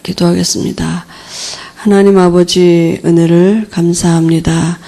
기도하겠습니다. 하나님 아버지 은혜를 감사합니다.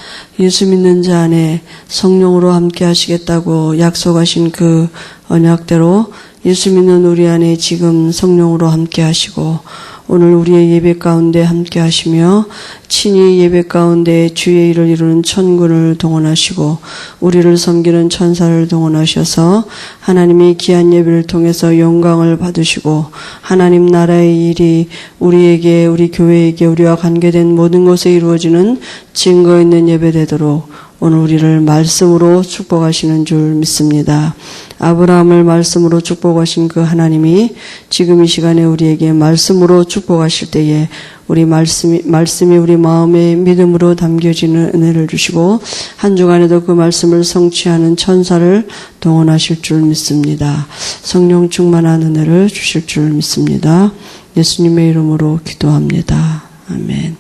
예수 믿는 자 안에 성령으로 함께 하시겠다고 약속하신 그 언약대로 예수 믿는 우리 안에 지금 성령으로 함께 하시고 오늘 우리의 예배 가운데 함께 하시며 친히 예배 가운데 주의 일을 이루는 천군을 동원하시고 우리를 섬기는 천사를 동원하셔서 하나님이 귀한 예배를 통해서 영광을 받으시고 하나님 나라의 일이 우리에게 우리 교회에게 우리와 관계된 모든 곳에 이루어지는 증거 있는 예배 되도록 오늘 우리를 말씀으로 축복하시는 줄 믿습니다. 아브라함을 말씀으로 축복하신 그 하나님이 지금 이 시간에 우리에게 말씀으로 축복하실 때에 우리 말씀이 우리 마음에 믿음으로 담겨지는 은혜를 주시고 한 주간에도 그 말씀을 성취하는 천사를 동원하실 줄 믿습니다. 성령 충만한 은혜를 주실 줄 믿습니다. 예수님의 이름으로 기도합니다. 아멘.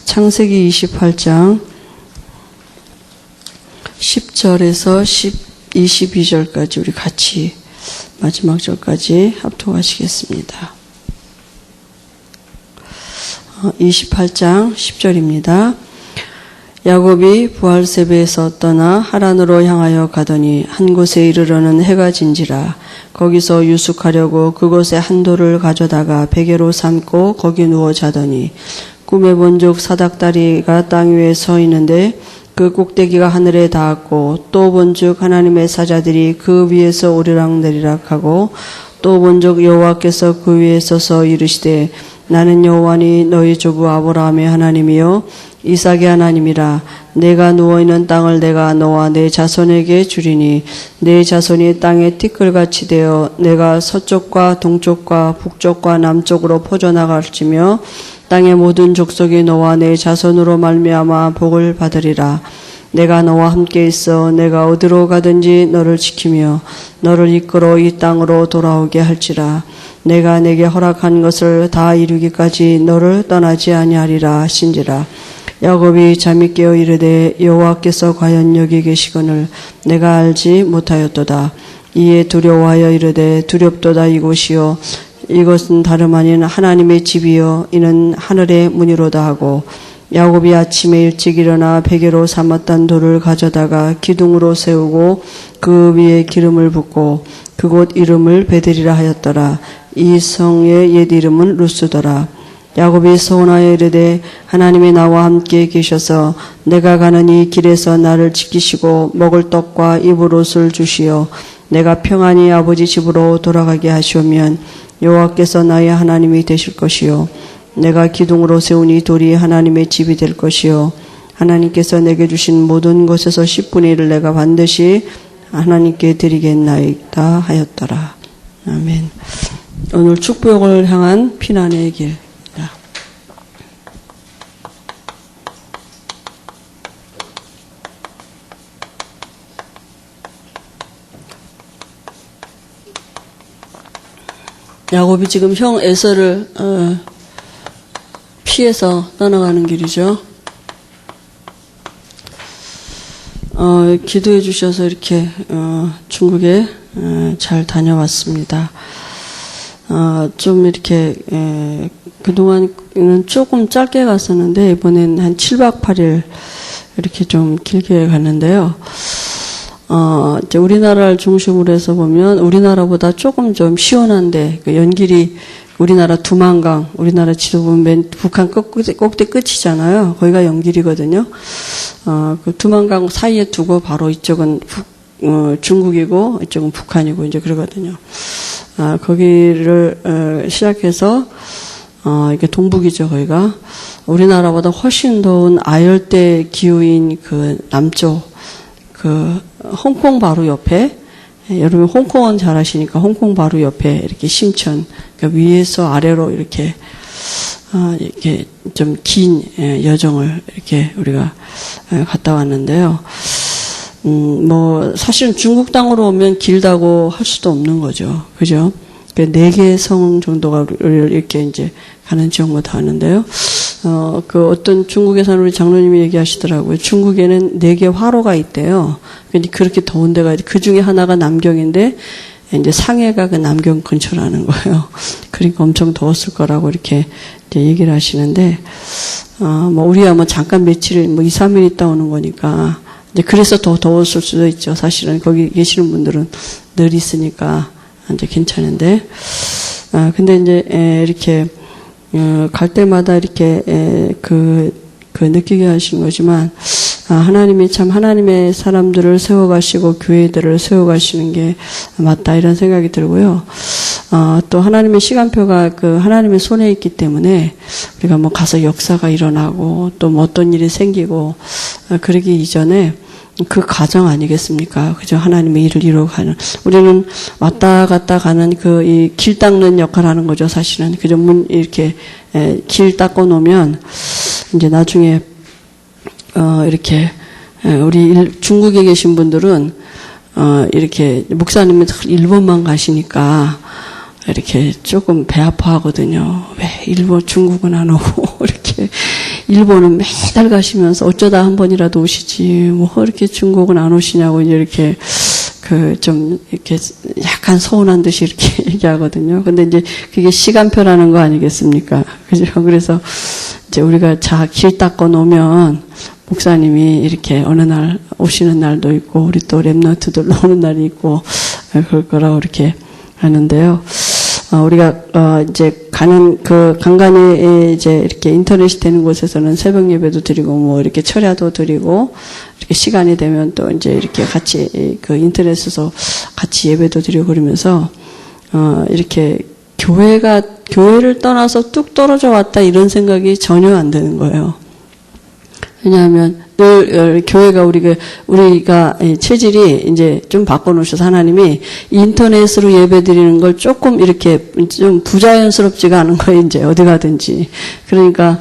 창세기 28장 10절에서 22절까지 우리 같이 마지막 절까지 합독하시겠습니다. 28장 10절입니다. 야곱이 부할세베에서 떠나 하란으로 향하여 가더니 한 곳에 이르러는 해가 진지라. 거기서 유숙하려고 그곳에 한 돌을 가져다가 베개로 삼고 거기 누워 자더니 꿈에 본즉 사닥다리가 땅 위에 서 있는데 그 꼭대기가 하늘에 닿았고 또 본즉 하나님의 사자들이 그 위에서 오르락내리락 하고 또 본즉 여호와께서 그 위에 서서 이르시되 나는 여호와니 너희 조부 아브라함의 하나님이요 이삭의 하나님이라. 내가 누워있는 땅을 내가 너와 내 자손에게 주리니 내 자손이 땅에 티끌같이 되어 내가 서쪽과 동쪽과 북쪽과 남쪽으로 퍼져나갈지며 땅의 모든 족속이 너와 내 자손으로 말미암아 복을 받으리라. 내가 너와 함께 있어 내가 어디로 가든지 너를 지키며 너를 이끌어 이 땅으로 돌아오게 할지라. 내가 내게 허락한 것을 다 이루기까지 너를 떠나지 아니하리라 하신지라. 야곱이 잠이 깨어 이르되 여호와께서 과연 여기 계시거늘 내가 알지 못하였도다. 이에 두려워하여 이르되 두렵도다. 이곳이요 이것은 다름 아닌 하나님의 집이요 이는 하늘의 문이로다 하고 야곱이 아침에 일찍 일어나 베개로 삼았던 돌을 가져다가 기둥으로 세우고 그 위에 기름을 붓고 그곳 이름을 베델이라 하였더라. 이 성의 옛 이름은 루스더라. 야곱이 서원하여 이르되 하나님이 나와 함께 계셔서 내가 가는 이 길에서 나를 지키시고 먹을 떡과 입을 옷을 주시어 내가 평안히 아버지 집으로 돌아가게 하시오면 여호와께서 나의 하나님이 되실 것이요 내가 기둥으로 세운 이 돌이 하나님의 집이 될 것이요 하나님께서 내게 주신 모든 것에서 10분의 1을 내가 반드시 하나님께 드리겠나이다 하였더라. 아멘. 오늘 축복을 향한 피난의 길. 야곱이 지금 형 에서를 피해서 떠나가는 길이죠. 기도해 주셔서 이렇게 중국에 잘 다녀왔습니다. 좀 이렇게 그동안은 조금 짧게 갔었는데 이번엔 한 7박 8일 이렇게 좀 길게 갔는데요. 이제 우리나라를 중심으로 해서 보면 우리나라보다 조금 좀 시원한데 그 연길이 우리나라 두만강, 우리나라 지도 보면 맨 북한 꼭대 끝이잖아요. 거기가 연길이거든요. 그 두만강 사이에 두고 바로 이쪽은 중국이고 이쪽은 북한이고 이제 그러거든요. 거기를 시작해서 이게 동북이죠. 거기가 우리나라보다 훨씬 더운 아열대 기후인 그 남쪽 그 홍콩 바로 옆에 여러분 홍콩은 잘 아시니까 홍콩 바로 옆에 이렇게 신천 그러니까 위에서 아래로 이렇게 좀 긴 여정을 이렇게 우리가 갔다 왔는데요. 뭐 사실은 중국 땅으로 오면 길다고 할 수도 없는 거죠. 그죠? 그 4개의 성 정도가 우리를 이렇게 이제 가는 지역마다 하는데요. 그 어떤 중국에 사는 우리 장로님이 얘기하시더라고요. 중국에는 4개 화로가 있대요. 그러니까 그렇게 더운 데가 그 중에 하나가 남경인데 이제 상해가 그 남경 근처라는 거예요. 그러니까 엄청 더웠을 거라고 이렇게 이제 얘기를 하시는데, 뭐 우리야 뭐 잠깐 며칠, 뭐 2, 3일 있다 오는 거니까, 이제 그래서 더 더웠을 수도 있죠. 사실은 거기 계시는 분들은 늘 있으니까 이제 괜찮은데, 근데 이제 이렇게 갈 때마다 이렇게 그 느끼게 하시는 거지만, 하나님이 참 하나님의 사람들을 세워가시고 교회들을 세워가시는 게 맞다 이런 생각이 들고요. 또 하나님의 시간표가 그 하나님의 손에 있기 때문에 우리가 뭐 가서 역사가 일어나고 또 뭐 어떤 일이 생기고 그러기 이전에 그 과정 아니겠습니까? 그죠? 하나님의 일을 이루어가는. 우리는 왔다 갔다 가는 그 이 길 닦는 역할을 하는 거죠, 사실은. 그죠? 이렇게 길 닦고 놓으면 이제 나중에 이렇게, 우리 중국에 계신 분들은, 이렇게, 목사님은 일본만 가시니까, 이렇게 조금 배 아파하거든요. 왜 일본, 중국은 안 오고, 이렇게, 일본은 매달 가시면서 어쩌다 한 번이라도 오시지, 뭐, 이렇게 중국은 안 오시냐고, 이렇게, 좀, 이렇게, 약간 서운한 듯이 이렇게 얘기하거든요. 근데 이제 그게 시간표라는 거 아니겠습니까? 그죠? 그래서 이제 우리가 길 닦고 놓으면, 목사님이 이렇게 어느 날 오시는 날도 있고, 우리 또 랩런트들 오는 날이 있고, 그럴 거라고 이렇게 하는데요. 우리가, 이제 가는 간간히 이제 이렇게 인터넷이 되는 곳에서는 새벽 예배도 드리고, 뭐 이렇게 철야도 드리고, 이렇게 시간이 되면 또 이제 이렇게 같이 인터넷에서 같이 예배도 드리고 그러면서, 이렇게 교회를 떠나서 뚝 떨어져 왔다 이런 생각이 전혀 안 드는 거예요. 왜냐하면 늘 교회가 우리가 체질이 이제 좀 바꿔놓으셔서 하나님이 인터넷으로 예배드리는 걸 조금 이렇게 좀 부자연스럽지가 않은 거예요. 이제 어디 가든지. 그러니까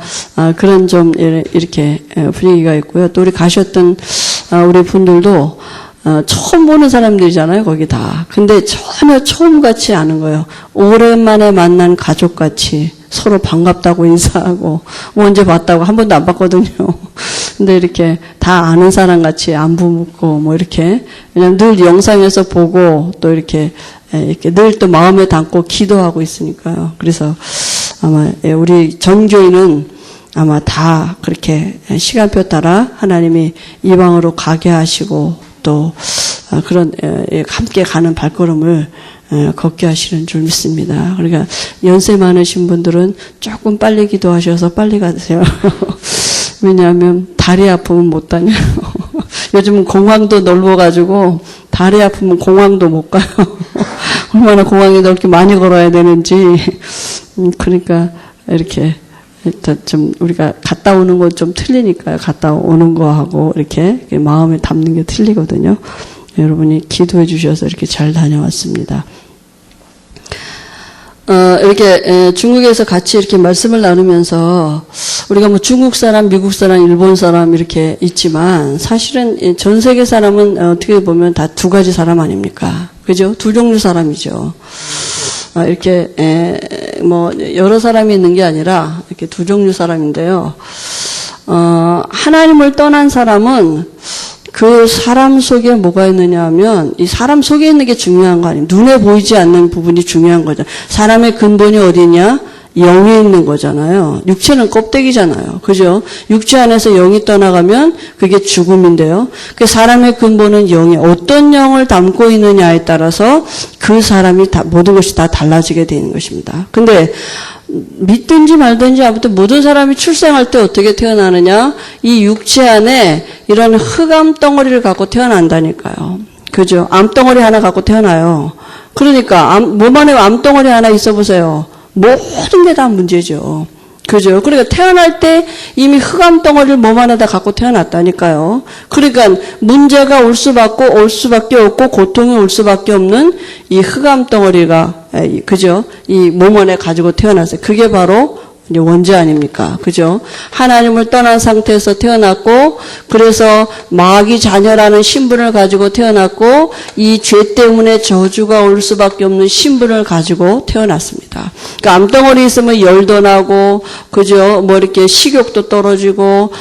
그런 좀 이렇게 분위기가 있고요. 또 우리 가셨던 우리 분들도 처음 보는 사람들이잖아요, 거기 다. 근데 전혀 처음 같지 않은 거예요. 오랜만에 만난 가족같이 서로 반갑다고 인사하고, 언제 봤다고 한 번도 안 봤거든요. 근데 이렇게 다 아는 사람 같이 안부 묻고, 뭐 이렇게. 왜냐면 늘 영상에서 보고, 또 이렇게 늘 또 마음에 담고 기도하고 있으니까요. 그래서 아마 우리 전교인은 아마 다 그렇게 시간표 따라 하나님이 이방으로 가게 하시고, 또 그런 함께 가는 발걸음을 걷게 하시는 줄 믿습니다. 그러니까 연세 많으신 분들은 조금 빨리 기도하셔서 빨리 가세요. 왜냐하면 다리 아프면 못 다녀요. 요즘은 공항도 넓어가지고 다리 아프면 공항도 못 가요. 얼마나 공항이 넓게 많이 걸어야 되는지. 그러니까 이렇게 좀 우리가 갔다 오는 건 좀 틀리니까요. 갔다 오는 거하고 이렇게 마음에 담는 게 틀리거든요. 여러분이 기도해 주셔서 이렇게 잘 다녀왔습니다. 이렇게 중국에서 같이 이렇게 말씀을 나누면서 우리가 뭐 중국 사람, 미국 사람, 일본 사람 이렇게 있지만 사실은 전 세계 사람은 어떻게 보면 다 두 가지 사람 아닙니까? 그죠? 두 종류 사람이죠. 이렇게 뭐 여러 사람이 있는 게 아니라 이렇게 두 종류 사람인데요. 하나님을 떠난 사람은 그 사람 속에 뭐가 있느냐 하면 이 사람 속에 있는 게 중요한 거 아니에요. 눈에 보이지 않는 부분이 중요한 거죠. 사람의 근본이 어디냐? 영에 있는 거잖아요. 육체는 껍데기잖아요. 그죠? 육체 안에서 영이 떠나가면 그게 죽음인데요. 그 사람의 근본은 영에 어떤 영을 담고 있느냐에 따라서 그 사람이 모든 것이 다 달라지게 되는 것입니다. 근데 믿든지 말든지 아무튼 모든 사람이 출생할 때 어떻게 태어나느냐? 이 육체 안에 이런 흑암 덩어리를 갖고 태어난다니까요. 그죠? 암덩어리 하나 갖고 태어나요. 그러니까 몸 안에 암덩어리 하나 있어 보세요. 모든 게 다 문제죠. 그죠? 그러니까 태어날 때 이미 흑암 덩어리를 몸 안에다 갖고 태어났다니까요. 그러니까 문제가 올 수밖에 없고 고통이 올 수밖에 없는 이 흑암 덩어리가 그죠? 이 몸 안에 가지고 태어났어요. 그게 바로 이제 원죄 아닙니까? 그죠? 하나님을 떠난 상태에서 태어났고, 그래서 마귀 자녀라는 신분을 가지고 태어났고, 이 죄 때문에 저주가 올 수밖에 없는 신분을 가지고 태어났습니다. 그러니까 암덩어리 있으면 열도 나고, 그죠? 뭐 이렇게 식욕도 떨어지고,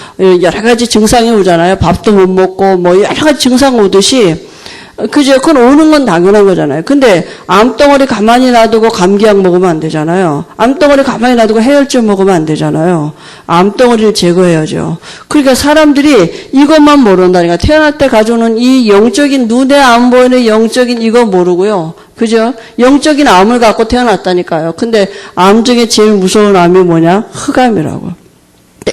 여러 가지 증상이 오잖아요. 밥도 못 먹고, 뭐 여러 가지 증상 오듯이, 그죠? 그건 오는 건 당연한 거잖아요. 근데 암덩어리 가만히 놔두고 감기약 먹으면 안 되잖아요. 암덩어리 가만히 놔두고 해열제 먹으면 안 되잖아요. 암덩어리를 제거해야죠. 그러니까 사람들이 이것만 모른다니까. 태어날 때 가져오는 이 영적인, 눈에 안 보이는 영적인 이거 모르고요. 그죠? 영적인 암을 갖고 태어났다니까요. 근데 암 중에 제일 무서운 암이 뭐냐? 흑암이라고.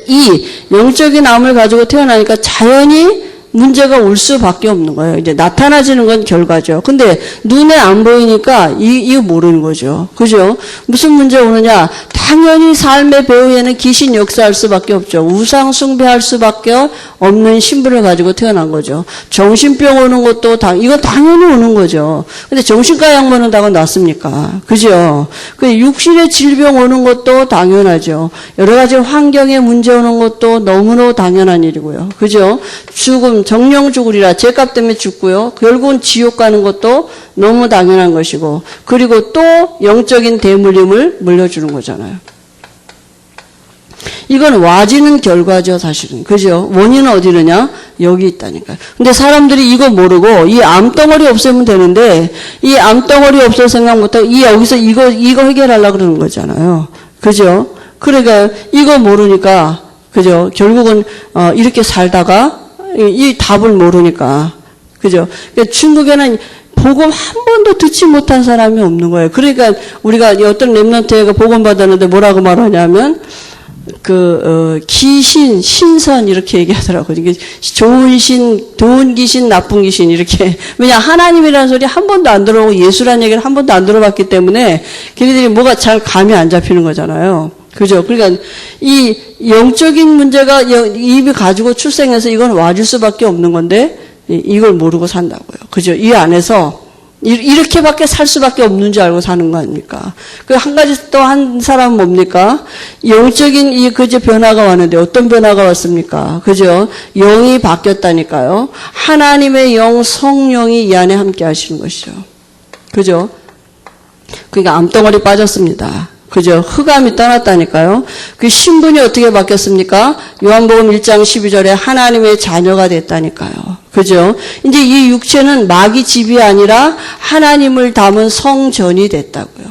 이 영적인 암을 가지고 태어나니까 자연히 문제가 올 수밖에 없는 거예요. 이제 나타나지는 건 결과죠. 근데 눈에 안 보이니까 이거 모르는 거죠. 그죠? 무슨 문제 오느냐? 당연히 삶의 배후에는 귀신 역사할 수밖에 없죠. 우상 숭배할 수밖에 없는 신분을 가지고 태어난 거죠. 정신병 오는 것도 이거 당연히 오는 거죠. 근데 정신과 약 먹는다고 낫습니까? 그죠? 그 육신의 질병 오는 것도 당연하죠. 여러 가지 환경에 문제 오는 것도 너무너무 당연한 일이고요. 그죠? 죽음, 정령 죽으리라. 죄값 때문에 죽고요. 결국은 지옥 가는 것도 너무 당연한 것이고, 그리고 또 영적인 대물림을 물려주는 거잖아요. 이건 와지는 결과죠, 사실은. 그죠? 원인은 어디 있느냐? 여기 있다니까요. 근데 사람들이 이거 모르고 이 암덩어리 없애면 되는데, 이 암덩어리 없앨 생각 못하고 여기서 이거 해결하려고 그러는 거잖아요. 그죠? 그러니까 이거 모르니까, 그죠? 결국은 이렇게 살다가 이 답을 모르니까, 그죠? 그러니까 중국에는 복음 한 번도 듣지 못한 사람이 없는 거예요. 그러니까 우리가 어떤 렘넌트가 복음 받았는데 뭐라고 말하냐면, 귀신, 신선 이렇게 얘기하더라고요. 이게 좋은 귀신, 나쁜 귀신 이렇게. 왜냐 하나님이라는 소리 한 번도 안 들어보고 예수라는 얘기를 한 번도 안 들어봤기 때문에 걔네들이 뭐가 잘 감이 안 잡히는 거잖아요. 그죠? 그러니까 이 영적인 문제가 입이 가지고 출생해서 이건 와줄 수밖에 없는 건데 이걸 모르고 산다고요. 그죠? 이 안에서 이렇게밖에 살 수밖에 없는 줄 알고 사는 거 아닙니까? 그 한 가지 또 한 사람은 뭡니까? 영적인 그저 변화가 왔는데 어떤 변화가 왔습니까? 그죠? 영이 바뀌었다니까요. 하나님의 영, 성령이 이 안에 함께 하시는 것이죠. 그죠? 그러니까 암덩어리 빠졌습니다. 그죠? 흑암이 떠났다니까요. 그 신분이 어떻게 바뀌었습니까? 요한복음 1장 12절에 하나님의 자녀가 됐다니까요. 그죠? 이제 이 육체는 마귀 집이 아니라 하나님을 담은 성전이 됐다고요.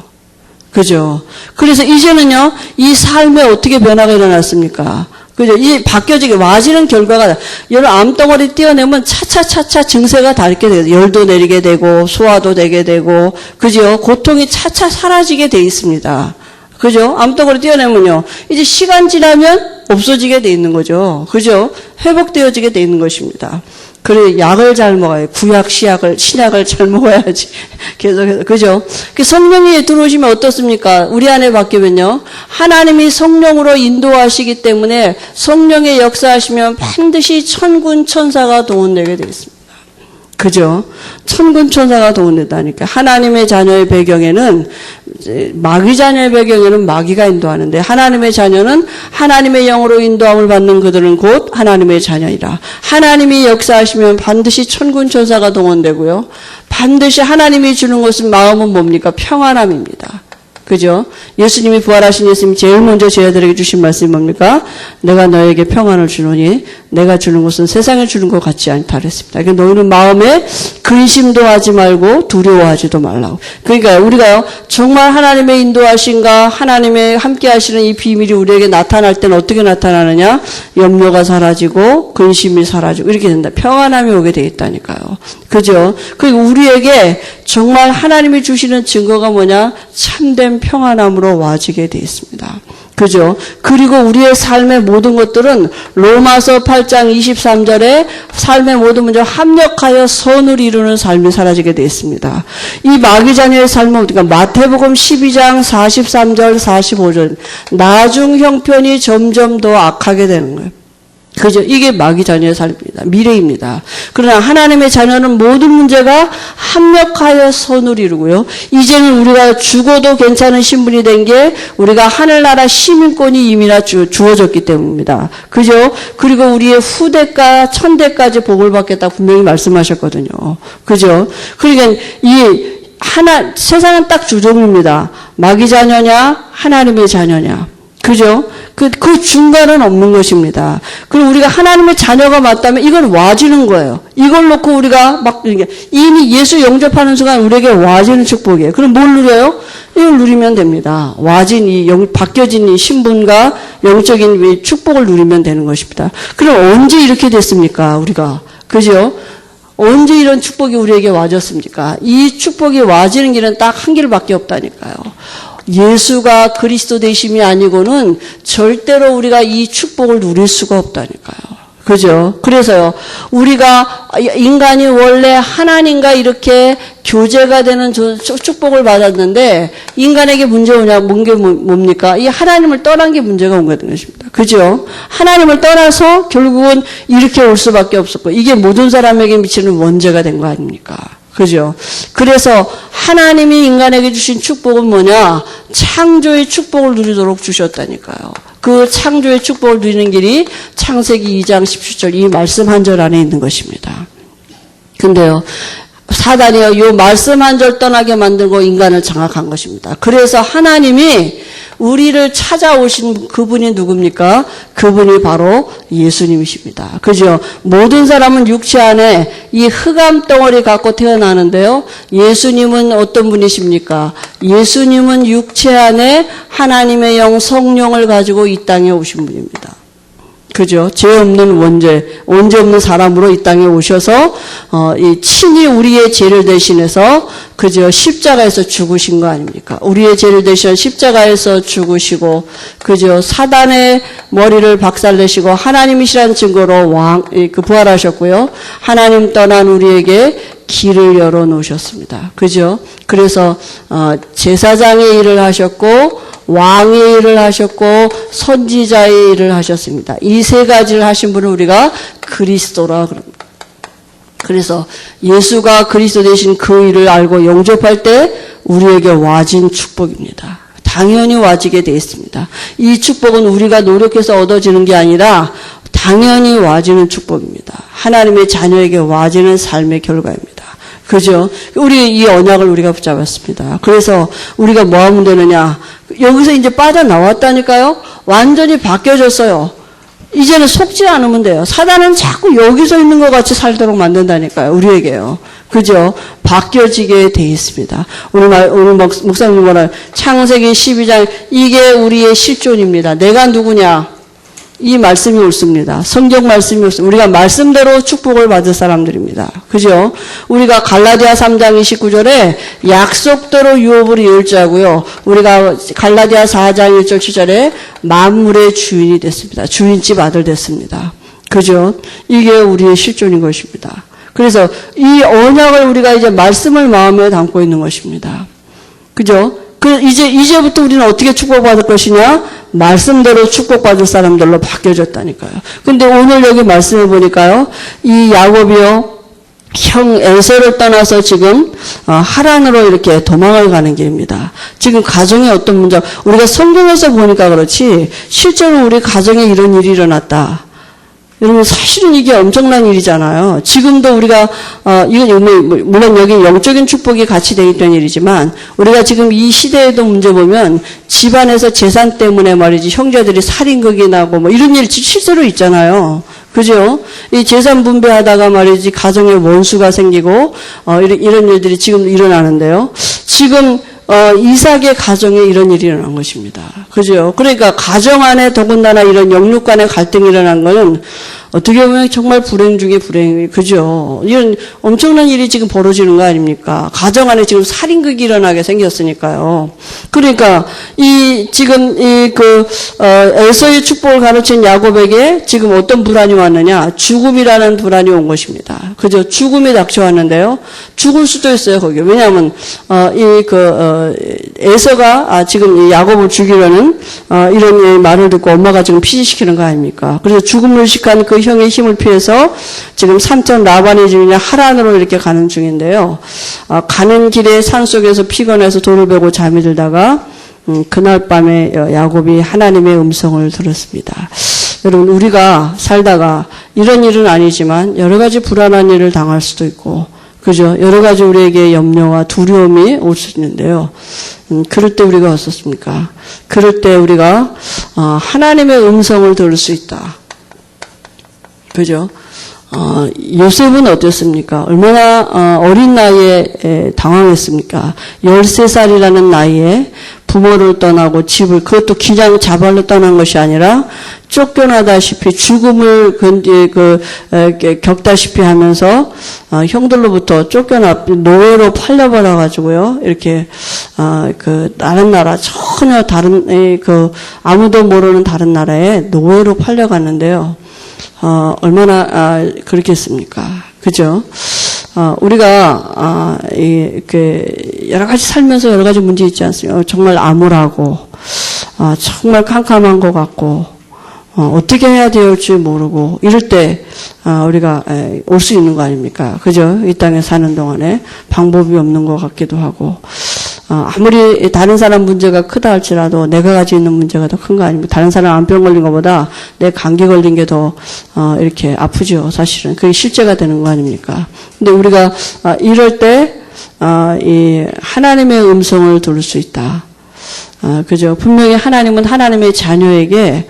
그죠? 그래서 이제는요, 이 삶에 어떻게 변화가 일어났습니까? 그죠? 이 바뀌어지게 와지는 결과가, 여러분 암덩어리 떼어내면 차차차차 증세가 닳게 돼요. 열도 내리게 되고, 소화도 되게 되고, 그죠? 고통이 차차 사라지게 돼 있습니다. 그죠? 암덩어리 떼어내면요, 이제 시간 지나면 없어지게 돼 있는 거죠. 그죠? 회복되어지게 돼 있는 것입니다. 그래, 약을 잘 먹어야, 구약, 신약을 잘 먹어야지. 계속해서. 그죠? 성령이 들어오시면 어떻습니까? 우리 안에 바뀌면요. 하나님이 성령으로 인도하시기 때문에 성령의 역사하시면 반드시 천군 천사가 동원되게 되어 있습니다. 그죠? 천군 천사가 동원된다니까. 하나님의 자녀의 배경에는, 마귀 자녀의 배경에는 마귀가 인도하는데, 하나님의 자녀는 하나님의 영으로 인도함을 받는 그들은 곧 하나님의 자녀이라. 하나님이 역사하시면 반드시 천군 천사가 동원되고요. 반드시 하나님이 주는 것은 마음은 뭡니까? 평안함입니다. 그죠? 예수님이 부활하신 예수님이 제일 먼저 저희들에게 주신 말씀이 뭡니까? 내가 너에게 평안을 주노니 내가 주는 것은 세상에 주는 것 같지 않다 그랬습니다. 그러니까 너희는 마음에 근심도 하지 말고 두려워하지도 말라고. 그러니까 우리가요, 정말 하나님의 인도하신가, 하나님의 함께 하시는 이 비밀이 우리에게 나타날 때는 어떻게 나타나느냐? 염려가 사라지고 근심이 사라지고 이렇게 된다. 평안함이 오게 돼 있다니까요. 그죠? 그리고 우리에게 정말 하나님이 주시는 증거가 뭐냐? 참된 평안함으로 와지게 돼 있습니다. 그죠? 그리고 우리의 삶의 모든 것들은 로마서 8장 23절에 삶의 모든 문제와 합력하여 선을 이루는 삶이 사라지게 되어 있습니다. 이 마귀 자녀의 삶은 어떻게? 마태복음 12장 43절 45절 나중 형편이 점점 더 악하게 되는 거예요. 그죠? 이게 마귀 자녀의 삶입니다. 미래입니다. 그러나 하나님의 자녀는 모든 문제가 합력하여 선을 이루고요. 이제는 우리가 죽어도 괜찮은 신분이 된 게 우리가 하늘나라 시민권이 이미나 주어졌기 때문입니다. 그죠? 그리고 우리의 후대가 천대까지 복을 받겠다 분명히 말씀하셨거든요. 그죠? 그러니까 세상은 딱 두 종류입니다. 마귀 자녀냐, 하나님의 자녀냐. 그죠? 그 중간은 없는 것입니다. 그리고 우리가 하나님의 자녀가 맞다면 이건 와지는 거예요. 이걸 놓고 우리가 막, 이미 예수 영접하는 순간 우리에게 와지는 축복이에요. 그럼 뭘 누려요? 이걸 누리면 됩니다. 바뀌어진 이 신분과 영적인 축복을 누리면 되는 것입니다. 그럼 언제 이렇게 됐습니까? 우리가. 그죠? 언제 이런 축복이 우리에게 와졌습니까? 이 축복이 와지는 길은 딱 한 길밖에 없다니까요. 예수가 그리스도 되심이 아니고는 절대로 우리가 이 축복을 누릴 수가 없다니까요. 그죠? 그래서요, 우리가, 인간이 원래 하나님과 이렇게 교제가 되는 축복을 받았는데, 인간에게 문제가 뭡니까? 이 하나님을 떠난 게 문제가 온 것입니다. 그죠? 하나님을 떠나서 결국은 이렇게 올 수밖에 없었고, 이게 모든 사람에게 미치는 원죄가 된 거 아닙니까? 그죠? 그래서 하나님이 인간에게 주신 축복은 뭐냐? 창조의 축복을 누리도록 주셨다니까요. 그 창조의 축복을 누리는 길이 창세기 2장 17절 이 말씀 한 절 안에 있는 것입니다. 근데요, 사단이요, 이 말씀 한 절 떠나게 만들고 인간을 장악한 것입니다. 그래서 하나님이 우리를 찾아오신 그분이 누굽니까? 그분이 바로 예수님이십니다. 그죠? 모든 사람은 육체 안에 이 흑암 덩어리 갖고 태어나는데요. 예수님은 어떤 분이십니까? 예수님은 육체 안에 하나님의 영 성령을 가지고 이 땅에 오신 분입니다. 그죠? 죄 없는 원죄 없는 사람으로 이 땅에 오셔서, 친히 우리의 죄를 대신해서, 그죠? 십자가에서 죽으신 거 아닙니까? 우리의 죄를 대신 십자가에서 죽으시고, 그죠? 사단의 머리를 박살내시고, 하나님이시라는 증거로 부활하셨고요. 하나님 떠난 우리에게 길을 열어 놓으셨습니다. 그죠? 그래서, 제사장의 일을 하셨고, 왕의 일을 하셨고 선지자의 일을 하셨습니다. 이 세 가지를 하신 분을 우리가 그리스도라 그럽니다. 그래서 예수가 그리스도 되신 그 일을 알고 영접할 때 우리에게 와진 축복입니다. 당연히 와지게 되어 있습니다. 이 축복은 우리가 노력해서 얻어지는 게 아니라 당연히 와지는 축복입니다. 하나님의 자녀에게 와지는 삶의 결과입니다. 그죠? 우리 이 언약을 우리가 붙잡았습니다. 그래서 우리가 뭐 하면 되느냐? 여기서 이제 빠져나왔다니까요? 완전히 바뀌어졌어요. 이제는 속지 않으면 돼요. 사단은 자꾸 여기서 있는 것 같이 살도록 만든다니까요. 우리에게요. 그죠? 바뀌어지게 돼 있습니다. 오늘 목사님 말한 창세기 12장, 이게 우리의 실존입니다. 내가 누구냐? 이 말씀이 옳습니다. 성경 말씀이 옳습니다. 우리가 말씀대로 축복을 받을 사람들입니다. 그죠? 우리가 갈라디아 3장 29절에 약속대로 유업을 이을자고요. 우리가 갈라디아 4장 1절 7절에 만물의 주인이 됐습니다. 주인집 아들 됐습니다. 그죠? 이게 우리의 실존인 것입니다. 그래서 이 언약을 우리가 이제 말씀을 마음에 담고 있는 것입니다. 그죠? 이제부터 우리는 어떻게 축복받을 것이냐? 말씀대로 축복받을 사람들로 바뀌어졌다니까요. 근데 오늘 여기 말씀을 보니까요, 이 야곱이요, 형 에서를 떠나서 지금 하란으로 이렇게 도망을 가는 길입니다. 지금 가정에 어떤 문제, 우리가 성경에서 보니까 그렇지 실제로 우리 가정에 이런 일이 일어났다. 여러분 사실은 이게 엄청난 일이잖아요. 지금도 우리가 이건 물론 여기 영적인 축복이 같이 되어 있던 일이지만 우리가 지금 이 시대에도 문제 보면 집안에서 재산 때문에 말이지 형제들이 살인극이 나고 뭐 이런 일이 실제로 있잖아요. 그죠? 이 재산 분배하다가 말이지 가정에 원수가 생기고 이런 일들이 지금 일어나는데요. 지금 이삭의 가정에 이런 일이 일어난 것입니다. 그죠? 그러니까 가정 안에 더군다나 이런 영육 간의 갈등이 일어난 거는 어떻게 보면 정말 불행 중에 불행이, 그죠? 이런 엄청난 일이 지금 벌어지는 거 아닙니까? 가정 안에 지금 살인극이 일어나게 생겼으니까요. 그러니까 지금 에서의 축복을 가르친 야곱에게 지금 어떤 불안이 왔느냐? 죽음이라는 불안이 온 것입니다. 그죠? 죽음이 닥쳐왔는데요. 죽을 수도 있어요, 거기. 왜냐하면 에서가 지금 야곱을 죽이려는 이런 말을 듣고 엄마가 지금 피신시키는 거 아닙니까? 그래서 죽음을 식한 그 형의 힘을 피해서 지금 삼촌 라반의 집이냐 하란으로 이렇게 가는 중인데요. 가는 길에 산속에서 피곤해서 돌을 베고 잠이 들다가 그날 밤에 야곱이 하나님의 음성을 들었습니다. 여러분 우리가 살다가 이런 일은 아니지만 여러 가지 불안한 일을 당할 수도 있고 그죠? 여러 가지 우리에게 염려와 두려움이 올 수 있는데요. 그럴 때 우리가 어떻습니까? 그럴 때 우리가 하나님의 음성을 들을 수 있다. 그죠? 요셉은 어땠습니까? 얼마나 어린 나이에 당황했습니까? 13살이라는 나이에 부모를 떠나고 집을, 그것도 그냥 자발로 떠난 것이 아니라 쫓겨나다시피 죽음을 겪다시피 하면서 형들로부터 노예로 팔려버려가지고요. 이렇게 다른 나라, 전혀 다른 아무도 모르는 다른 나라에 노예로 팔려갔는데요. 얼마나 그렇겠습니까? 그죠? 우리가 여러 가지 살면서 여러 가지 문제 있지 않습니까? 정말 암울하고 정말 캄캄한 것 같고 어떻게 해야 될지 모르고 이럴 때 우리가 올 수 있는 거 아닙니까? 그죠? 이 땅에 사는 동안에 방법이 없는 것 같기도 하고 아무리 다른 사람 문제가 크다 할지라도 내가 가지고 있는 문제가 더 큰 거 아닙니까? 다른 사람 암병 걸린 것보다 내 감기 걸린 게 더 이렇게 아프죠. 사실은 그게 실제가 되는 거 아닙니까? 근데 우리가 이럴 때 이 하나님의 음성을 들을 수 있다. 그죠? 분명히 하나님은 하나님의 자녀에게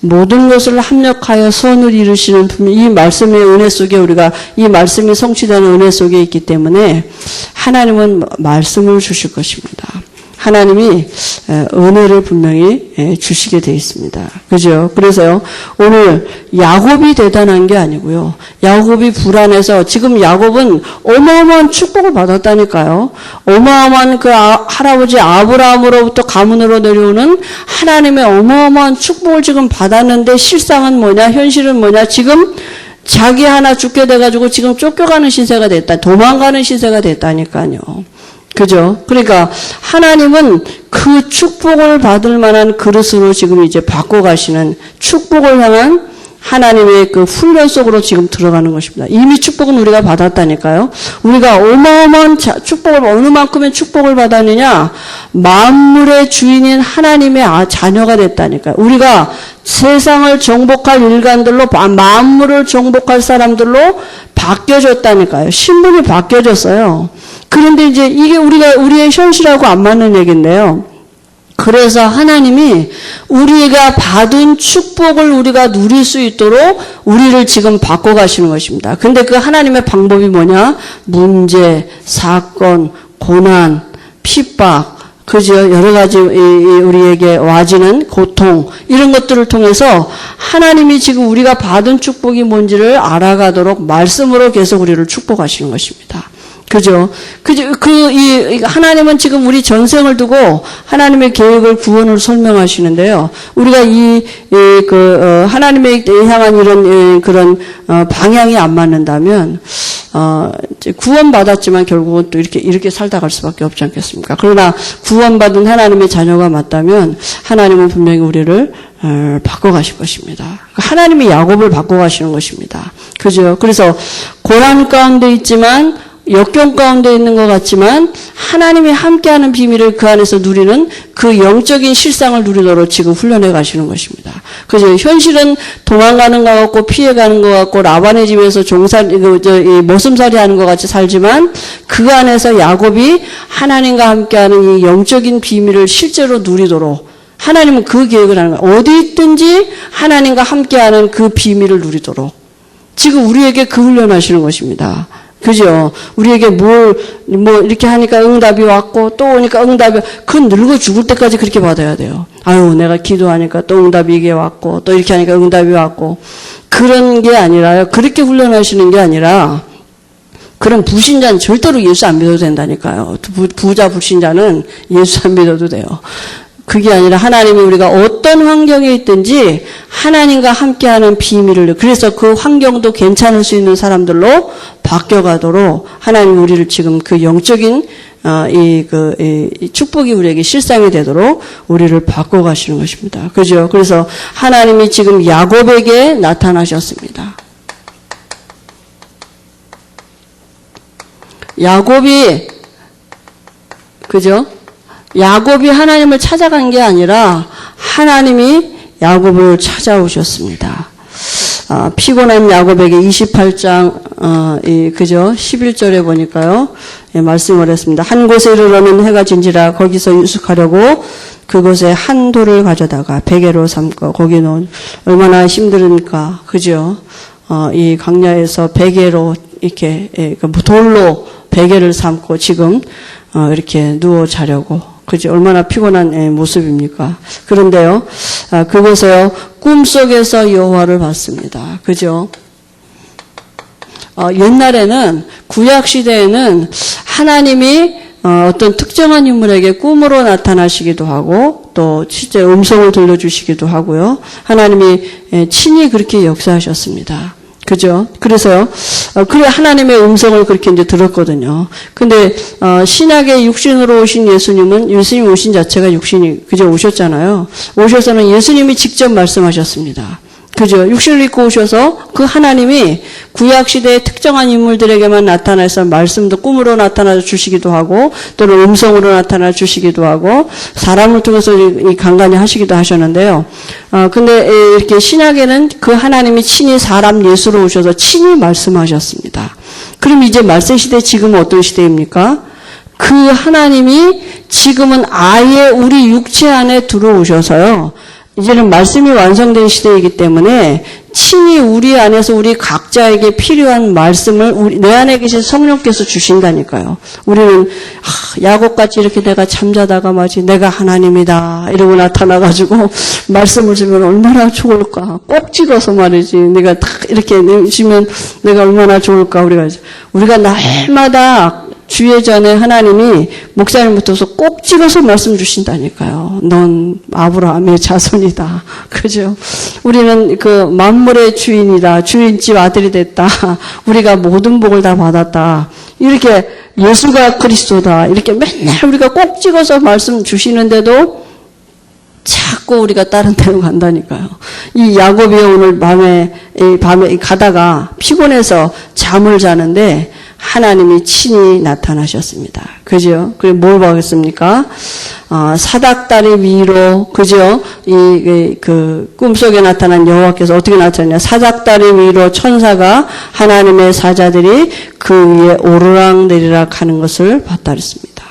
모든 것을 합력하여 선을 이루시는 이 말씀의 은혜 속에 우리가 이 말씀이 성취되는 은혜 속에 있기 때문에 하나님은 말씀을 주실 것입니다. 하나님이 은혜를 분명히 주시게 되어 있습니다. 그죠? 그래서요, 오늘 야곱이 대단한 게 아니고요. 야곱이 불안해서 지금 야곱은 어마어마한 축복을 받았다니까요. 어마어마한 그 할아버지 아브라함으로부터 가문으로 내려오는 하나님의 어마어마한 축복을 지금 받았는데 실상은 뭐냐? 현실은 뭐냐? 지금 자기 하나 죽게 돼가지고 지금 쫓겨가는 신세가 됐다. 도망가는 신세가 됐다니까요. 그죠? 그러니까 하나님은 그 축복을 받을 만한 그릇으로 지금 이제 바꿔가시는 축복을 향한 하나님의 그 훈련 속으로 지금 들어가는 것입니다. 이미 축복은 우리가 받았다니까요. 우리가 어마어마한 축복을 어느 만큼의 축복을 받았느냐? 만물의 주인인 하나님의 자녀가 됐다니까요. 우리가 세상을 정복할 일간들로 만물을 정복할 사람들로 바뀌어졌다니까요. 신분이 바뀌어졌어요. 그런데 이제 이게 우리의 현실하고 안 맞는 얘기인데요. 그래서 하나님이 우리가 받은 축복을 우리가 누릴 수 있도록 우리를 지금 바꿔가시는 것입니다. 근데 그 하나님의 방법이 뭐냐? 문제, 사건, 고난, 핍박, 그죠? 여러 가지 우리에게 와지는 고통, 이런 것들을 통해서 하나님이 지금 우리가 받은 축복이 뭔지를 알아가도록 말씀으로 계속 우리를 축복하시는 것입니다. 그죠? 하나님은 지금 우리 전생을 두고 하나님의 계획을 구원을 설명하시는데요. 우리가 하나님의 향한 이런, 그런, 방향이 안 맞는다면, 구원받았지만 결국은 또 이렇게 살다 갈 수밖에 없지 않겠습니까? 그러나 구원받은 하나님의 자녀가 맞다면 하나님은 분명히 우리를 바꿔가실 것입니다. 하나님이 야곱을 바꿔가시는 것입니다. 그죠? 그래서 고난 가운데 있지만 역경 가운데 있는 것 같지만 하나님이 함께하는 비밀을 그 안에서 누리는 그 영적인 실상을 누리도록 지금 훈련해 가시는 것입니다. 그죠? 현실은 도망가는 것 같고 피해가는 것 같고 라반의 집에서 모슴살이 하는 것 같이 살지만 그 안에서 야곱이 하나님과 함께하는 이 영적인 비밀을 실제로 누리도록 하나님은 그 계획을 하는 거예요. 어디 있든지 하나님과 함께하는 그 비밀을 누리도록 지금 우리에게 그 훈련하시는 것입니다. 그죠? 우리에게 이렇게 하니까 응답이 왔고, 또 오니까 응답이, 늙어 죽을 때까지 그렇게 받아야 돼요. 아유, 내가 기도하니까 또 응답이 이게 왔고, 또 이렇게 하니까 응답이 왔고. 그런 게 아니라요. 그렇게 훈련하시는 게 아니라, 그런 불신자는 절대로 예수 안 믿어도 된다니까요. 부자 불신자는 예수 안 믿어도 돼요. 그게 아니라 하나님이 우리가 어떤 환경에 있든지 하나님과 함께하는 비밀을, 그래서 그 환경도 괜찮을 수 있는 사람들로 바뀌어가도록 하나님 우리를 지금 그 영적인 이 축복이 우리에게 실상이 되도록 우리를 바꿔가시는 것입니다. 그죠? 그래서 하나님이 지금 야곱에게 나타나셨습니다. 야곱이, 그죠? 야곱이 하나님을 찾아간 게 아니라 하나님이 야곱을 찾아오셨습니다. 피곤한 야곱에게 28장 그죠? 11절에 보니까요. 예, 말씀을 했습니다. 한 곳에 이르러는 해가 진지라 거기서 유숙하려고 그곳에 한 돌을 가져다가 베개로 삼고 거기는 얼마나 힘들으니까, 그죠? 이 광야에서 베개로 이렇게, 돌로 베개를 삼고 지금, 이렇게 누워 자려고. 그죠? 얼마나 피곤한 모습입니까? 그런데요, 그곳에요, 꿈속에서 여호와를 봤습니다. 그죠? 옛날에는, 구약시대에는 하나님이 어떤 특정한 인물에게 꿈으로 나타나시기도 하고, 또 실제 음성을 들려주시기도 하고요. 하나님이 친히 그렇게 역사하셨습니다. 그죠? 그래서요, 그래, 하나님의 음성을 그렇게 이제 들었거든요. 근데, 신약의 육신으로 오신 예수님 오신 자체가 육신이, 그저 오셨잖아요. 오셔서는 예수님이 직접 말씀하셨습니다. 그죠? 육신을 입고 오셔서 그 하나님이 구약시대의 특정한 인물들에게만 나타나서 말씀도 꿈으로 나타나 주시기도 하고, 또는 음성으로 나타나 주시기도 하고, 사람을 통해서 간간히 하시기도 하셨는데요. 근데 이렇게 신약에는 그 하나님이 친히 사람 예수로 오셔서 친히 말씀하셨습니다. 그럼 이제 말세시대 지금은 어떤 시대입니까? 그 하나님이 지금은 아예 우리 육체 안에 들어오셔서요. 이제는 말씀이 완성된 시대이기 때문에 친히 우리 안에서 우리 각자에게 필요한 말씀을 내 안에 계신 성령께서 주신다니까요. 우리는 야곱같이 이렇게 내가 잠자다가 마치 내가 하나님이다 이러고 나타나가지고 말씀을 주면 얼마나 좋을까. 꼭 찍어서 말이지. 내가 딱 이렇게 주면 내가 얼마나 좋을까. 우리가 날마다 주의 전에 하나님이 목사님부터서 꼭 찍어서 말씀 주신다니까요. 넌 아브라함의 자손이다. 그죠? 우리는 그 만물의 주인이다. 주인집 아들이 됐다. 우리가 모든 복을 다 받았다. 이렇게 예수가 그리스도다. 이렇게 맨날 우리가 꼭 찍어서 말씀 주시는데도 자꾸 우리가 다른 데로 간다니까요. 이 야곱이 오늘 밤에 가다가 피곤해서 잠을 자는데 하나님이 친히 나타나셨습니다. 그죠? 그리고 뭘 보겠습니까? 사닥다리 위로, 그죠? 그 꿈속에 나타난 여호와께서 어떻게 나타났냐? 사닥다리 위로 천사가 하나님의 사자들이 그 위에 오르락내리락 하는 것을 봤다 그랬습니다.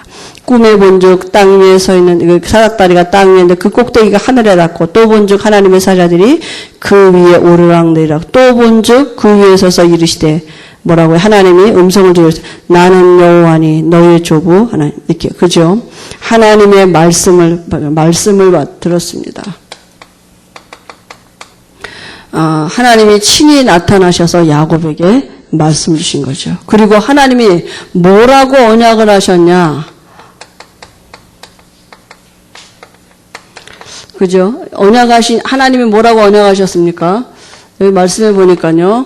꿈에 본즉 땅 위에 서 있는 그 사닥다리가 땅 위에 있는데 그 꼭대기가 하늘에 닿고 또 본즉 하나님의 사자들이 그 위에 오르락내리락 또 본즉 그 위에 서서 이르시되 뭐라고요? 하나님이 음성을 주고 나는 여호와니 너의 조부 하나님 이렇게 그죠? 하나님의 말씀을 들었습니다. 하나님이 친히 나타나셔서 야곱에게 말씀 주신 거죠. 그리고 하나님이 뭐라고 언약을 하셨냐? 그죠? 하나님이 뭐라고 언약하셨습니까? 여기 말씀해 보니까요.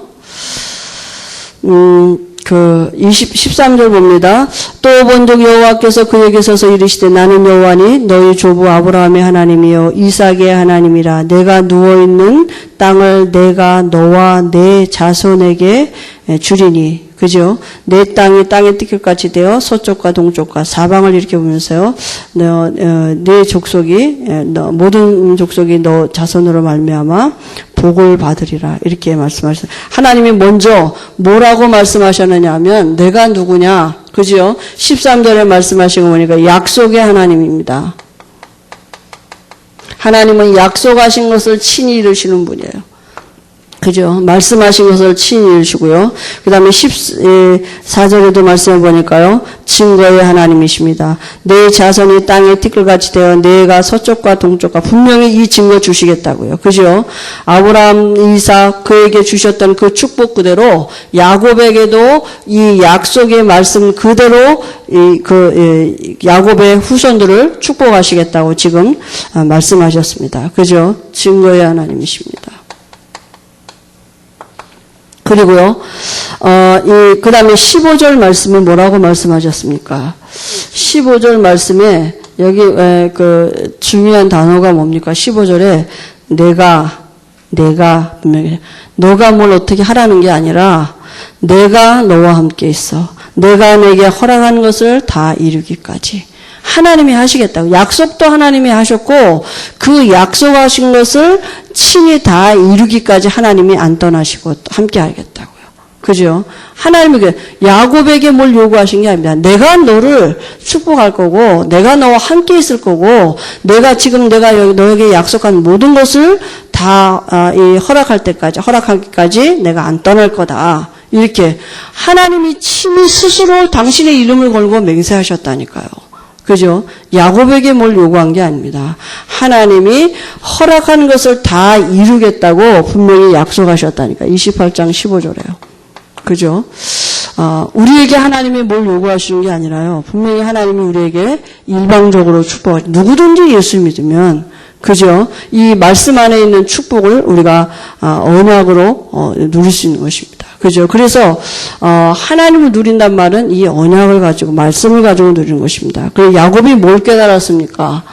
13절 봅니다. 또 본즉 여호와께서 그에게 서서 이르시되 나는 여호와니 너희 조부 아브라함의 하나님이요 이삭의 하나님이라. 내가 누워있는 땅을 내가 너와 내 자손에게 주리니. 그죠? 내 땅이 땅의 띠끌같이 되어 서쪽과 동쪽과 사방을 이렇게 보면서요. 내 족속이 모든 족속이 너 자손으로 말미암아 복을 받으리라. 이렇게 말씀하셨어요. 하나님이 먼저 뭐라고 말씀하셨느냐 하면 내가 누구냐. 그죠? 13절에 말씀하신 거 보니까 약속의 하나님입니다. 하나님은 약속하신 것을 친히 이루시는 분이에요. 그죠? 말씀하신 것을 친히 이루시고요. 그 다음에 14절에도 말씀해 보니까요. 증거의 하나님이십니다. 내 자손이 땅의 티끌같이 되어 내가 서쪽과 동쪽과 분명히 이 증거 주시겠다고요. 그죠? 아브라함, 이삭 그에게 주셨던 그 축복 그대로 야곱에게도 이 약속의 말씀 그대로 야곱의 후손들을 축복하시겠다고 지금 말씀하셨습니다. 그죠? 증거의 하나님이십니다. 그리고요, 그 다음에 15절 말씀은 뭐라고 말씀하셨습니까? 15절 말씀에, 여기, 중요한 단어가 뭡니까? 15절에, 분명히, 너가 뭘 어떻게 하라는 게 아니라, 내가 너와 함께 있어. 내가 내게 허락한 것을 다 이루기까지. 하나님이 하시겠다고. 약속도 하나님이 하셨고 그 약속하신 것을 친히 다 이루기까지 하나님이 안 떠나시고 함께 하겠다고요. 그죠? 하나님이 야곱에게 뭘 요구하신 게 아닙니다. 내가 너를 축복할 거고, 내가 너와 함께 있을 거고, 내가 너에게 약속한 모든 것을 다 허락할 때까지 내가 안 떠날 거다. 이렇게 하나님이 친히 스스로 당신의 이름을 걸고 맹세하셨다니까요. 그죠? 야곱에게 뭘 요구한 게 아닙니다. 하나님이 허락한 것을 다 이루겠다고 분명히 약속하셨다니까. 28장 15절에요. 그죠? 우리에게 하나님이 뭘 요구하시는 게 아니라요. 분명히 하나님이 우리에게 일방적으로 축복하시고, 누구든지 예수 믿으면, 그죠? 이 말씀 안에 있는 축복을 우리가 언약으로 누릴 수 있는 것입니다. 그죠? 그래서 하나님을 누린단 말은 이 언약을 가지고, 말씀을 가지고 누리는 것입니다. 그리고 야곱이 뭘 깨달았습니까?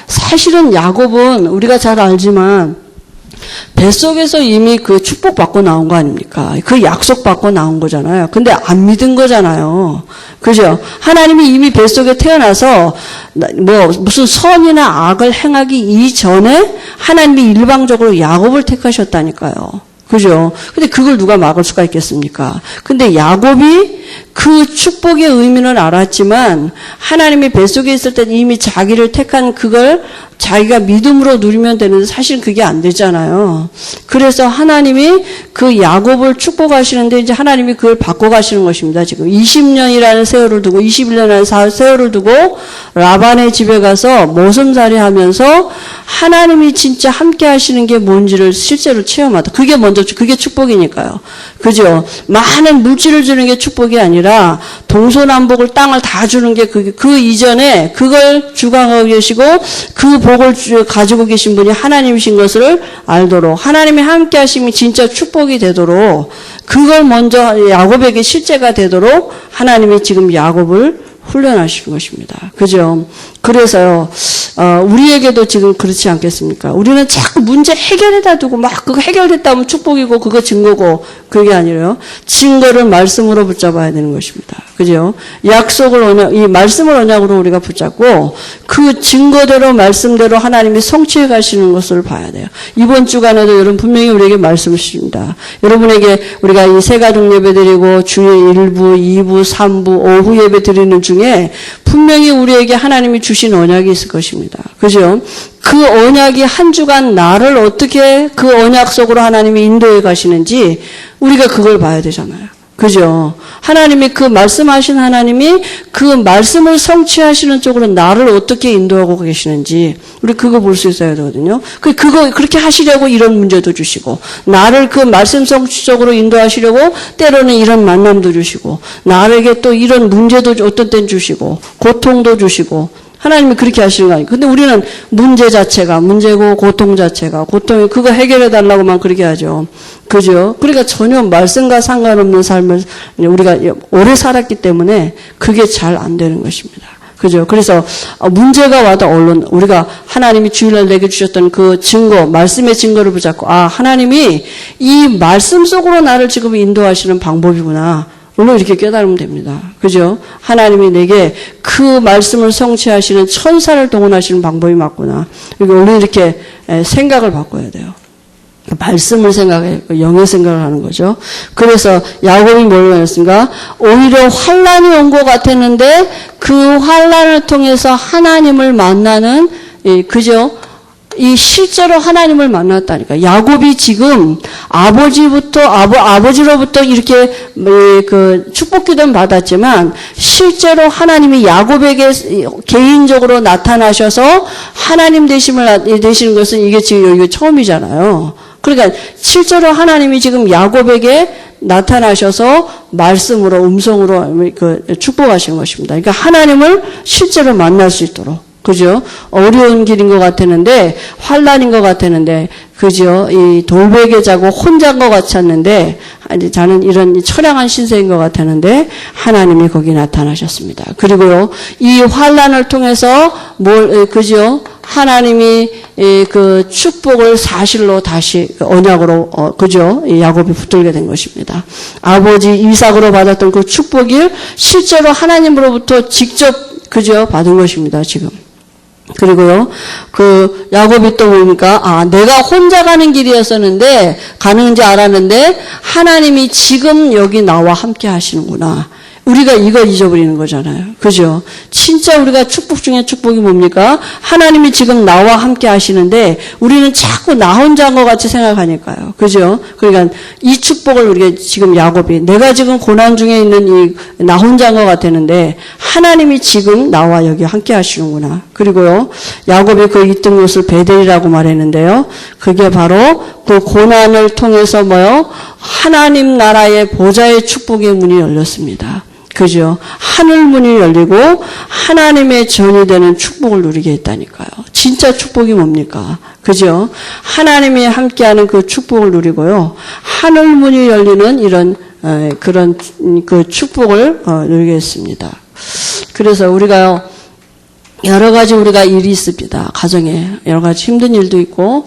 사실은 야곱은 우리가 잘 알지만 뱃속에서 이미 그 축복받고 나온 거 아닙니까? 그 약속받고 나온 거잖아요. 근데 안 믿은 거잖아요. 그죠? 하나님이 이미 뱃속에 태어나서 무슨 선이나 악을 행하기 이전에 하나님이 일방적으로 야곱을 택하셨다니까요. 그죠? 근데 그걸 누가 막을 수가 있겠습니까? 근데 야곱이 그 축복의 의미는 알았지만 하나님이 뱃속에 있을 때 이미 자기를 택한 그걸 자기가 믿음으로 누리면 되는데 사실 그게 안 되잖아요. 그래서 하나님이 그 야곱을 축복하시는데 이제 하나님이 그걸 바꿔가시는 것입니다. 지금 20년이라는 세월을 두고 21년이라는 세월을 두고 라반의 집에 가서 모섬살이 하면서 하나님이 진짜 함께 하시는 게 뭔지를 실제로 체험하다. 그게 축복이니까요. 그죠? 많은 물질을 주는 게 축복이 아니라 동서남북을 땅을 다 주는 게 그 이전에 그걸 주관하고 계시고 그 복을 가지고 계신 분이 하나님이신 것을 알도록 하나님이 함께 하심이 진짜 축복이 되도록 그걸 먼저 야곱에게 실제가 되도록 하나님이 지금 야곱을 훈련하시는 것입니다. 그죠? 그래서요, 우리에게도 지금 그렇지 않겠습니까? 우리는 자꾸 문제 해결해다 두고 막 그거 해결됐다면 축복이고 그거 증거고 그게 아니라요. 증거를 말씀으로 붙잡아야 되는 것입니다. 그죠? 이 말씀을 언약으로 우리가 붙잡고 그 증거대로 말씀대로 하나님이 성취해 가시는 것을 봐야 돼요. 이번 주간에도 여러분 분명히 우리에게 말씀을 주십니다. 여러분에게 우리가 이 세 가족 예배 드리고 주의 1부, 2부, 3부, 오후 예배 드리는 중에 분명히 우리에게 하나님이 주신 언약이 있을 것입니다. 그죠? 그 언약이 한 주간 나를 어떻게 그 언약 속으로 하나님이 인도해 가시는지 우리가 그걸 봐야 되잖아요. 그죠? 하나님이 그 말씀하신 하나님이 그 말씀을 성취하시는 쪽으로 나를 어떻게 인도하고 계시는지 우리 그거 볼 수 있어야 되거든요. 그렇게 하시려고 이런 문제도 주시고 나를 그 말씀 성취 쪽으로 인도하시려고 때로는 이런 만남도 주시고 나에게 또 이런 문제도 어떤 때는 주시고 고통도 주시고 하나님이 그렇게 하시는 거 아니에요. 근데 우리는 문제 자체가 문제고 고통 자체가 고통이 그거 해결해 달라고만 그렇게 하죠. 그죠? 그러니까 전혀 말씀과 상관없는 삶을 우리가 오래 살았기 때문에 그게 잘 안 되는 것입니다. 그죠? 그래서 문제가 와도 얼른 우리가 하나님이 주일날 내게 주셨던 그 증거, 말씀의 증거를 붙잡고 하나님이 이 말씀 속으로 나를 지금 인도하시는 방법이구나. 물론 이렇게 깨달으면 됩니다. 그죠? 하나님이 내게 그 말씀을 성취하시는 천사를 동원하시는 방법이 맞구나. 원래 이렇게 생각을 바꿔야 돼요. 말씀을 생각해, 영의 생각을 하는 거죠. 그래서 야곱이 뭘 했습니까? 오히려 환란이 온 것 같았는데 그 환란을 통해서 하나님을 만나는, 그죠? 이 실제로 하나님을 만났다니까. 야곱이 지금 아버지로부터 이렇게 그 축복기도는 받았지만 실제로 하나님이 야곱에게 개인적으로 나타나셔서 하나님 되시는 것은 이게 지금 여기 처음이잖아요. 그러니까 실제로 하나님이 지금 야곱에게 나타나셔서 말씀으로 음성으로 축복하신 것입니다. 그러니까 하나님을 실제로 만날 수 있도록. 그죠? 어려운 길인 것 같았는데, 환란인 것 같았는데, 그죠? 이 돌베개 자고 혼자인 것 같았는데, 저는 이런 처량한 신세인 것 같았는데, 하나님이 거기 나타나셨습니다. 그리고요, 이 환란을 통해서 그죠? 하나님이 그 축복을 사실로 다시 언약으로, 그죠? 야곱이 붙들게 된 것입니다. 아버지 이삭으로 받았던 그 축복을 실제로 하나님으로부터 직접, 그죠? 받은 것입니다, 지금. 그리고요, 그 야곱이 또 보니까 내가 혼자 가는 길이었었는데 가는지 알았는데 하나님이 지금 여기 나와 함께 하시는구나. 우리가 이걸 잊어버리는 거잖아요. 그죠? 진짜 우리가 축복 중에 축복이 뭡니까? 하나님이 지금 나와 함께 하시는데 우리는 자꾸 나 혼자인 것 같이 생각하니까요. 그죠? 그러니까 이 축복을 우리가 지금 야곱이 내가 지금 고난 중에 있는 이 나 혼자인 것 같았는데 하나님이 지금 나와 여기 함께 하시는구나. 그리고요, 야곱이 그 있던 곳을 베델이라고 말했는데요. 그게 바로 그 고난을 통해서 뭐요? 하나님 나라의 보좌의 축복의 문이 열렸습니다. 그죠? 하늘 문이 열리고 하나님의 전이 되는 축복을 누리게 했다니까요. 진짜 축복이 뭡니까? 그죠? 하나님이 함께하는 그 축복을 누리고요. 하늘 문이 열리는 이런 그런 그 축복을 누리게 했습니다. 그래서 우리가 여러 가지 우리가 일이 있습니다. 가정에 여러 가지 힘든 일도 있고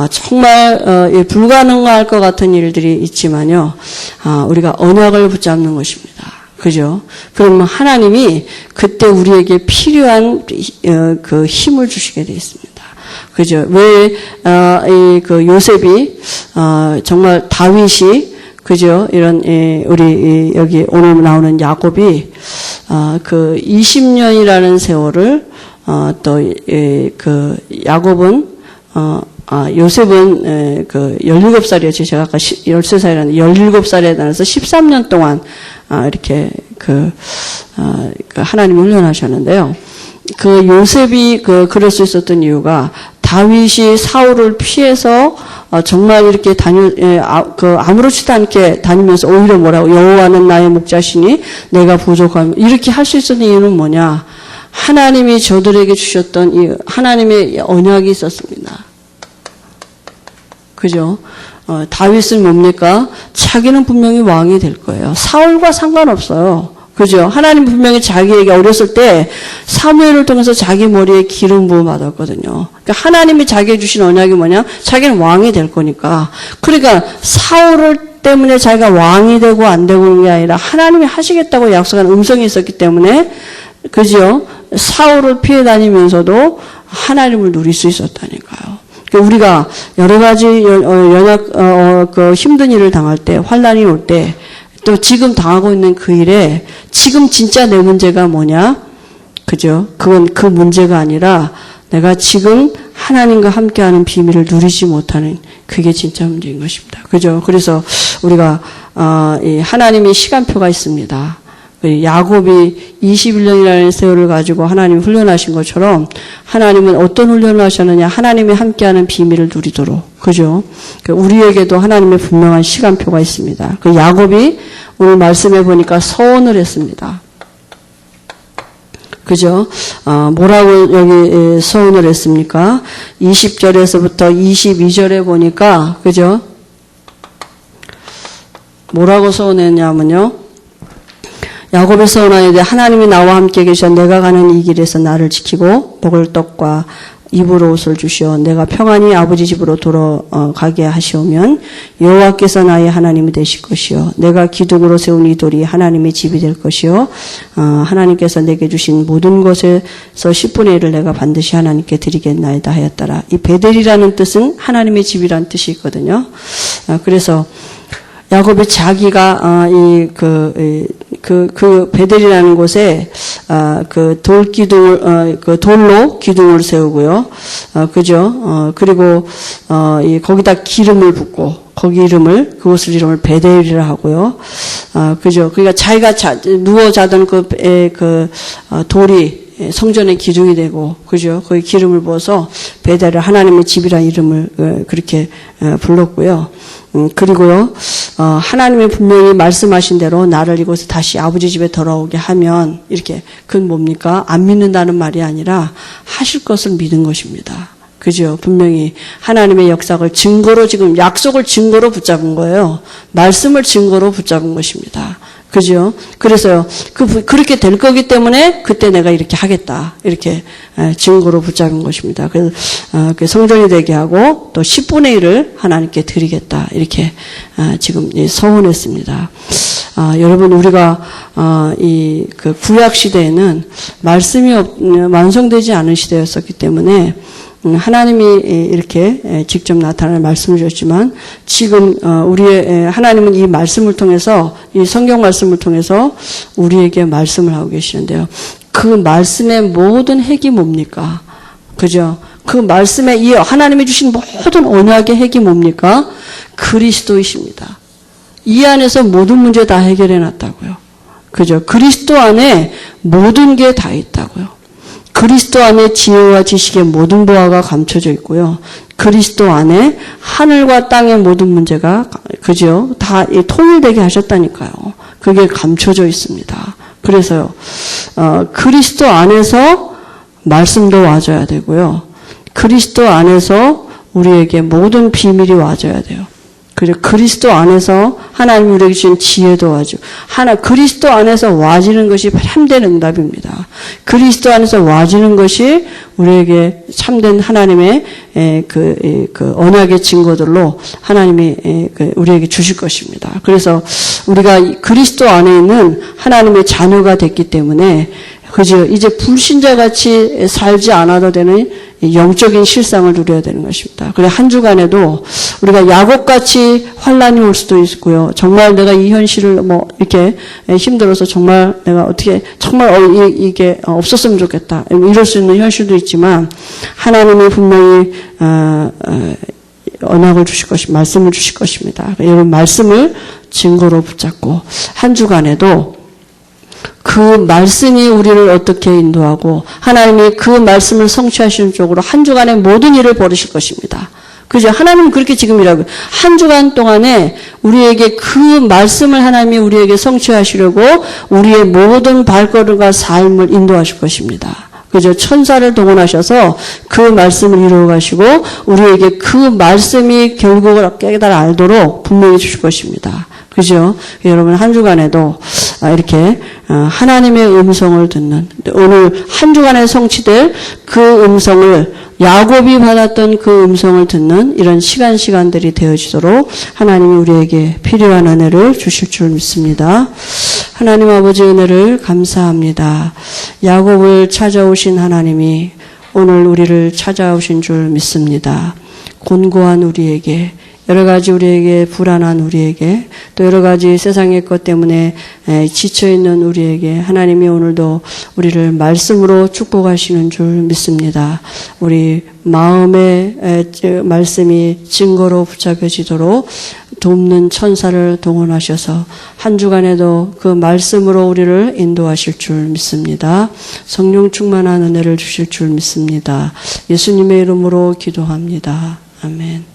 정말 불가능할 것 같은 일들이 있지만요. 우리가 언약을 붙잡는 것입니다. 그죠? 그러면 하나님이 그때 우리에게 필요한 그 힘을 주시게 되어 있습니다. 그죠? 왜 그 요셉이 정말 다윗이 그죠? 이런 우리 여기 오늘 나오는 야곱이 그 20년이라는 세월을 또 그 야곱은 요셉은 그 17살이었죠. 제가 아까 13살이라는데 17살에 달해서 13년 동안 이렇게 그 하나님이 훈련하셨는데요. 그 요셉이 그럴 수 있었던 이유가 다윗이 사울을 피해서 정말 이렇게 아무렇지도 않게 다니면서 오히려 뭐라고 여호와는 나의 목자시니 내가 부족하면 이렇게 할 수 있었던 이유는 뭐냐? 하나님이 저들에게 주셨던 이 하나님의 언약이 있었습니다. 그죠? 다윗은 뭡니까? 자기는 분명히 왕이 될 거예요. 사울과 상관없어요. 그죠? 하나님 분명히 자기에게 어렸을 때 사무엘을 통해서 자기 머리에 기름 부음 받았거든요. 그러니까 하나님이 자기에게 주신 언약이 뭐냐? 자기는 왕이 될 거니까. 그러니까 사울을 때문에 자기가 왕이 되고 안 되고 그런 게 아니라 하나님이 하시겠다고 약속한 음성이 있었기 때문에 그죠? 사울을 피해 다니면서도 하나님을 누릴 수 있었다니까요. 우리가 여러 가지 그 힘든 일을 당할 때, 환난이 올 때, 또 지금 당하고 있는 그 일에 지금 진짜 내 문제가 뭐냐? 그죠? 그건 그 문제가 아니라 내가 지금 하나님과 함께하는 비밀을 누리지 못하는 그게 진짜 문제인 것입니다. 그죠? 그래서 우리가 이 하나님의 시간표가 있습니다. 야곱이 21년이라는 세월을 가지고 하나님 훈련하신 것처럼 하나님은 어떤 훈련을 하셨느냐? 하나님이 함께하는 비밀을 누리도록. 그죠? 우리에게도 하나님의 분명한 시간표가 있습니다. 그 야곱이 오늘 말씀해 보니까 서원을 했습니다. 그죠? 뭐라고 여기 서원을 했습니까? 20절에서부터 22절에 보니까, 그죠? 뭐라고 서원했냐면요. 야곱의 서원하되 하나님이 나와 함께 계셔 내가 가는 이 길에서 나를 지키고 먹을 떡과 입을 옷을 주시어 내가 평안히 아버지 집으로 돌아가게 하시오면 여호와께서 나의 하나님이 되실 것이요 내가 기둥으로 세운 이 돌이 하나님의 집이 될 것이요 하나님께서 내게 주신 모든 것에서 10분의 1을 내가 반드시 하나님께 드리겠나이다 하였더라. 이 베델이라는 뜻은 하나님의 집이라는 뜻이 있거든요. 그래서 야곱이 자기가 그 베델이라는 곳에 그 돌 기둥을 그 돌로 기둥을 세우고요. 그죠? 그리고 거기다 기름을 붓고 거기 이름을 그곳을 이름을 베델이라 하고요. 그죠? 그러니까 자기가 누워 자던 그 돌이 성전의 기둥이 되고, 그죠? 거기 기름을 부어서 베델을 하나님의 집이라는 이름을 그렇게 불렀고요. 그리고요, 하나님이 분명히 말씀하신 대로 나를 이곳에 다시 아버지 집에 돌아오게 하면, 이렇게, 그건 뭡니까? 안 믿는다는 말이 아니라 하실 것을 믿은 것입니다. 그죠? 분명히 하나님의 역사를 증거로 지금 약속을 증거로 붙잡은 거예요. 말씀을 증거로 붙잡은 것입니다. 그죠? 그래서요, 그렇게 될 거기 때문에 그때 내가 이렇게 하겠다. 이렇게 증거로 붙잡은 것입니다. 그래서 성전이 되게 하고 또 10분의 1을 하나님께 드리겠다. 이렇게 지금 서원했습니다. 여러분 우리가 그 구약 시대에는 말씀이 완성되지 않은 시대였었기 때문에 하나님이 이렇게 직접 나타나는 말씀을 주셨지만 지금 하나님은 이 말씀을 통해서 이 성경 말씀을 통해서 우리에게 말씀을 하고 계시는데요. 그 말씀의 모든 핵이 뭡니까? 그죠? 그 말씀에 이 하나님이 주신 모든 언약의 핵이 뭡니까? 그리스도이십니다. 이 안에서 모든 문제 다 해결해 놨다고요. 그죠? 그리스도 안에 모든 게 다 있다고요. 그리스도 안에 지혜와 지식의 모든 보화가 감춰져 있고요. 그리스도 안에 하늘과 땅의 모든 문제가 그죠? 다 통일되게 하셨다니까요. 그게 감춰져 있습니다. 그래서요. 그리스도 안에서 말씀도 와줘야 되고요. 그리스도 안에서 우리에게 모든 비밀이 와줘야 돼요. 그리고 그리스도 안에서 하나님이 우리에게 주신 지혜도 와주고 그리스도 안에서 와지는 것이 참된 응답입니다. 그리스도 안에서 와지는 것이 우리에게 참된 하나님의 그 언약의 증거들로 하나님이 우리에게 주실 것입니다. 그래서 우리가 그리스도 안에 있는 하나님의 자녀가 됐기 때문에 그죠? 이제 불신자같이 살지 않아도 되는 영적인 실상을 누려야 되는 것입니다. 그래 한 주간에도 우리가 야곱같이 환난이 올 수도 있고요. 정말 내가 이 현실을 이렇게 힘들어서 정말 내가 어떻게 정말 이게 없었으면 좋겠다. 이럴 수 있는 현실도 있지만 하나님이 분명히 언약을 주실 말씀을 주실 것입니다. 여러분 말씀을 증거로 붙잡고 한 주간에도 그 말씀이 우리를 어떻게 인도하고 하나님이 그 말씀을 성취하시는 쪽으로 한 주간의 모든 일을 벌이실 것입니다. 그죠? 하나님은 그렇게 지금 일하고 한 주간 동안에 우리에게 그 말씀을 하나님이 우리에게 성취하시려고 우리의 모든 발걸음과 삶을 인도하실 것입니다. 그죠? 천사를 동원하셔서 그 말씀을 이루어 가시고 우리에게 그 말씀이 결국을 깨달아 알도록 분명히 주실 것입니다. 그죠? 여러분 한 주간에도 이렇게 하나님의 음성을 듣는 오늘 한 주간에 성취될 그 음성을 야곱이 받았던 그 음성을 듣는 이런 시간들이 되어지도록 하나님이 우리에게 필요한 은혜를 주실 줄 믿습니다. 하나님 아버지 은혜를 감사합니다. 야곱을 찾아오신 하나님이 오늘 우리를 찾아오신 줄 믿습니다. 곤고한 우리에게 여러 가지 우리에게 불안한 우리에게 또 여러 가지 세상의 것 때문에 지쳐있는 우리에게 하나님이 오늘도 우리를 말씀으로 축복하시는 줄 믿습니다. 우리 마음의 말씀이 증거로 붙잡혀지도록 돕는 천사를 동원하셔서 한 주간에도 그 말씀으로 우리를 인도하실 줄 믿습니다. 성령 충만한 은혜를 주실 줄 믿습니다. 예수님의 이름으로 기도합니다. 아멘.